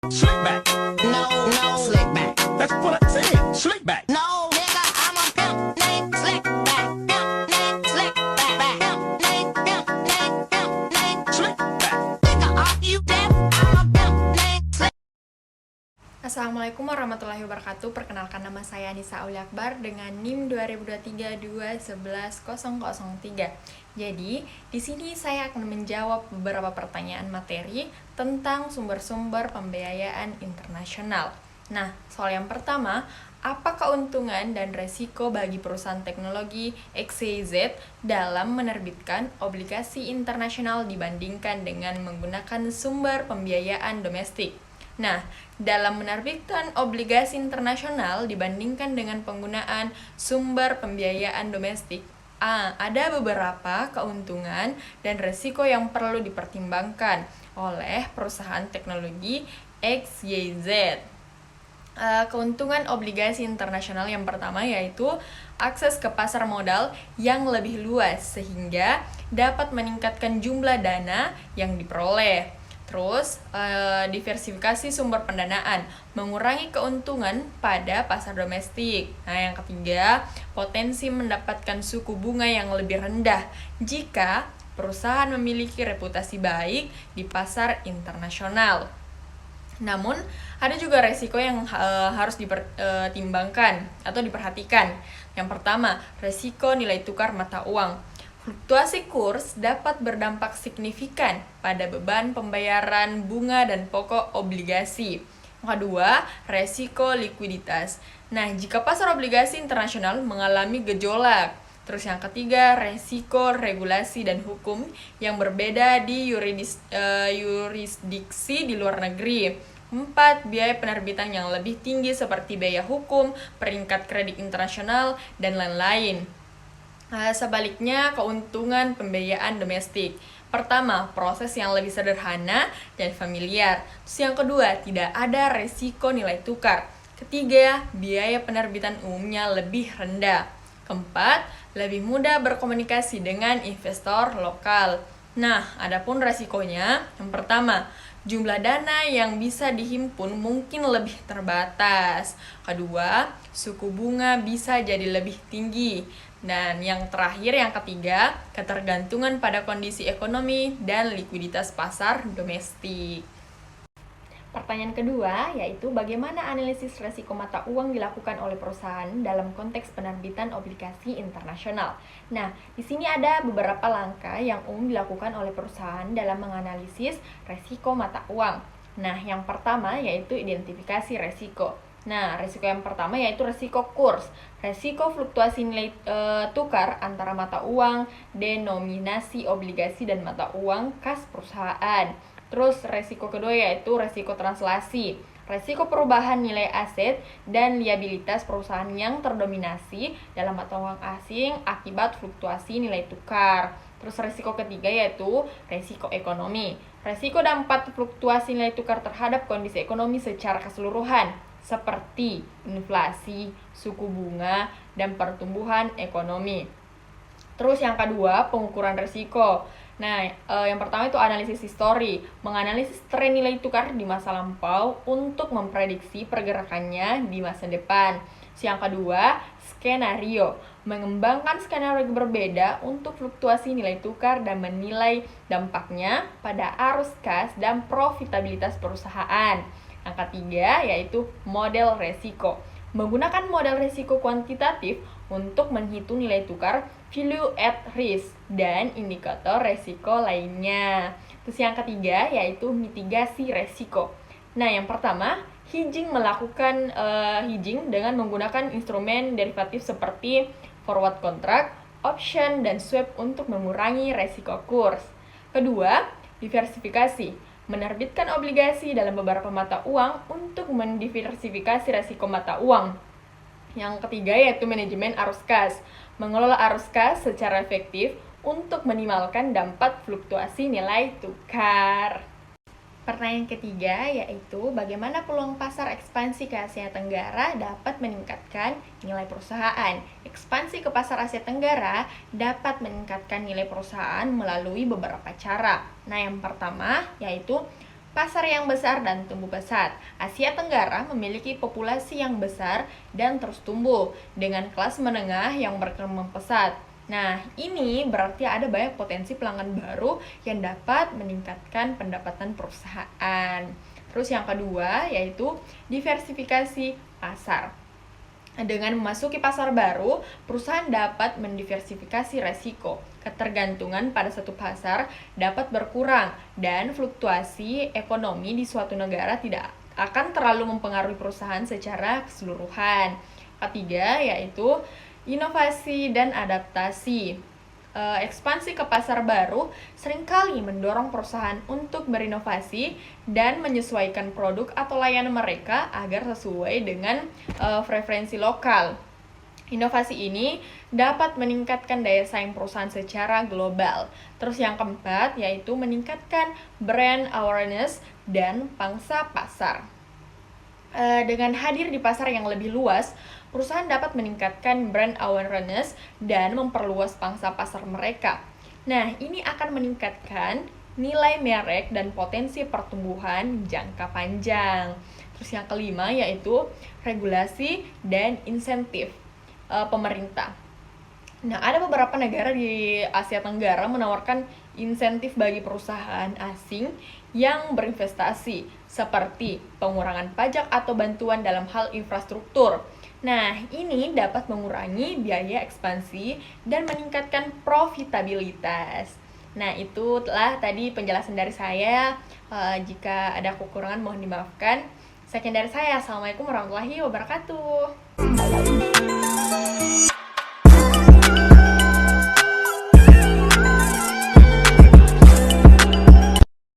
Slick back. No, no, slick back. That's what I said. Slick back. No, nigga, I'm a pimp named Slick back. Pimp named Slick back. Pimp named Slick back. Nigga, are you deaf? I'm a pimp named Slick. Assalamualaikum warahmatullahi wabarakatuh. Perkenalkan, nama saya Anissa Aulia Akbar dengan NIM 2023-211-003. Jadi, di sini saya akan menjawab beberapa pertanyaan materi tentang sumber-sumber pembiayaan internasional. Nah, soal yang pertama, apa keuntungan dan resiko bagi perusahaan teknologi XYZ dalam menerbitkan obligasi internasional dibandingkan dengan menggunakan sumber pembiayaan domestik? Nah, dalam menerbitkan obligasi internasional dibandingkan dengan penggunaan sumber pembiayaan domestik, ada beberapa keuntungan dan resiko yang perlu dipertimbangkan oleh perusahaan teknologi XYZ. Keuntungan obligasi internasional yang pertama yaitu akses ke pasar modal yang lebih luas sehingga dapat meningkatkan jumlah dana yang diperoleh. Terus, diversifikasi sumber pendanaan, mengurangi keuntungan pada pasar domestik. Nah, yang ketiga, potensi mendapatkan suku bunga yang lebih rendah jika perusahaan memiliki reputasi baik di pasar internasional. Namun, ada juga resiko yang harus dipertimbangkan atau diperhatikan. Yang pertama, resiko nilai tukar mata uang. Fluktuasi kurs dapat berdampak signifikan pada beban pembayaran bunga dan pokok obligasi. Yang kedua, resiko likuiditas. Nah, jika pasar obligasi internasional mengalami gejolak. Terus yang ketiga, resiko regulasi dan hukum yang berbeda di yurisdiksi di luar negeri. 4. Biaya penerbitan yang lebih tinggi seperti biaya hukum, peringkat kredit internasional, dan lain-lain. Sebaliknya, keuntungan pembiayaan domestik. Pertama, proses yang lebih sederhana dan familiar. Terus yang kedua, tidak ada resiko nilai tukar. Ketiga, biaya penerbitan umumnya lebih rendah. Keempat, lebih mudah berkomunikasi dengan investor lokal. Nah, adapun resikonya, yang pertama, jumlah dana yang bisa dihimpun mungkin lebih terbatas. Kedua, suku bunga bisa jadi lebih tinggi. Dan yang terakhir, yang ketiga, ketergantungan pada kondisi ekonomi dan likuiditas pasar domestik. Pertanyaan kedua yaitu bagaimana analisis resiko mata uang dilakukan oleh perusahaan dalam konteks penerbitan obligasi internasional. Nah, di sini ada beberapa langkah yang umum dilakukan oleh perusahaan dalam menganalisis resiko mata uang. Nah, yang pertama yaitu identifikasi resiko. Nah, resiko yang pertama yaitu resiko kurs. Resiko fluktuasi nilai tukar antara mata uang, denominasi obligasi dan mata uang kas perusahaan. Terus resiko kedua yaitu resiko translasi. Resiko perubahan nilai aset dan liabilitas perusahaan yang terdominasi dalam mata uang asing akibat fluktuasi nilai tukar. Terus resiko ketiga yaitu resiko ekonomi. Resiko dampak fluktuasi nilai tukar terhadap kondisi ekonomi secara keseluruhan, seperti inflasi, suku bunga, dan pertumbuhan ekonomi. Terus yang kedua, pengukuran risiko. Nah, yang pertama itu analisis histori, menganalisis tren nilai tukar di masa lampau untuk memprediksi pergerakannya di masa depan. Yang kedua, skenario, mengembangkan skenario berbeda untuk fluktuasi nilai tukar dan menilai dampaknya pada arus kas dan profitabilitas perusahaan. Yang ketiga yaitu model resiko. Menggunakan model resiko kuantitatif untuk menghitung nilai tukar, value at risk, dan indikator resiko lainnya. Terus yang ketiga yaitu mitigasi resiko. Nah, yang pertama, hedging, melakukan hedging dengan menggunakan instrumen derivatif seperti forward contract, option, dan swap untuk mengurangi resiko kurs. Kedua, diversifikasi, menerbitkan obligasi dalam beberapa mata uang untuk mendiversifikasi resiko mata uang. Yang ketiga yaitu manajemen arus kas, mengelola arus kas secara efektif untuk minimalkan dampak fluktuasi nilai tukar. Pertanyaan ketiga yaitu bagaimana peluang pasar ekspansi ke Asia Tenggara dapat meningkatkan nilai perusahaan. Ekspansi ke pasar Asia Tenggara dapat meningkatkan nilai perusahaan melalui beberapa cara. Nah, yang pertama yaitu Pasar yang besar dan tumbuh pesat. Asia Tenggara memiliki populasi yang besar dan terus tumbuh dengan kelas menengah yang berkembang pesat. Nah, ini berarti ada banyak potensi pelanggan baru yang dapat meningkatkan pendapatan perusahaan. Terus yang kedua yaitu diversifikasi pasar. Dengan memasuki pasar baru, perusahaan dapat mendiversifikasi resiko. Ketergantungan pada satu pasar dapat berkurang dan fluktuasi ekonomi di suatu negara tidak akan terlalu mempengaruhi perusahaan secara keseluruhan. Ketiga yaitu inovasi dan adaptasi. Ekspansi ke pasar baru seringkali mendorong perusahaan untuk berinovasi dan menyesuaikan produk atau layanan mereka agar sesuai dengan preferensi lokal. Inovasi ini dapat meningkatkan daya saing perusahaan secara global. Terus yang keempat yaitu meningkatkan brand awareness dan pangsa pasar. Dengan hadir di pasar yang lebih luas, perusahaan dapat meningkatkan brand awareness dan memperluas pangsa pasar mereka. Nah, ini akan meningkatkan nilai merek dan potensi pertumbuhan jangka panjang. Terus yang kelima yaitu regulasi dan insentif pemerintah. Nah, ada beberapa negara di Asia Tenggara menawarkan insentif bagi perusahaan asing yang berinvestasi, seperti pengurangan pajak atau bantuan dalam hal infrastruktur. Nah, ini dapat mengurangi biaya ekspansi dan meningkatkan profitabilitas. Nah, itu telah tadi penjelasan dari saya. Jika ada kekurangan mohon dimaafkan. Sekian dari saya. Assalamualaikum warahmatullahi wabarakatuh.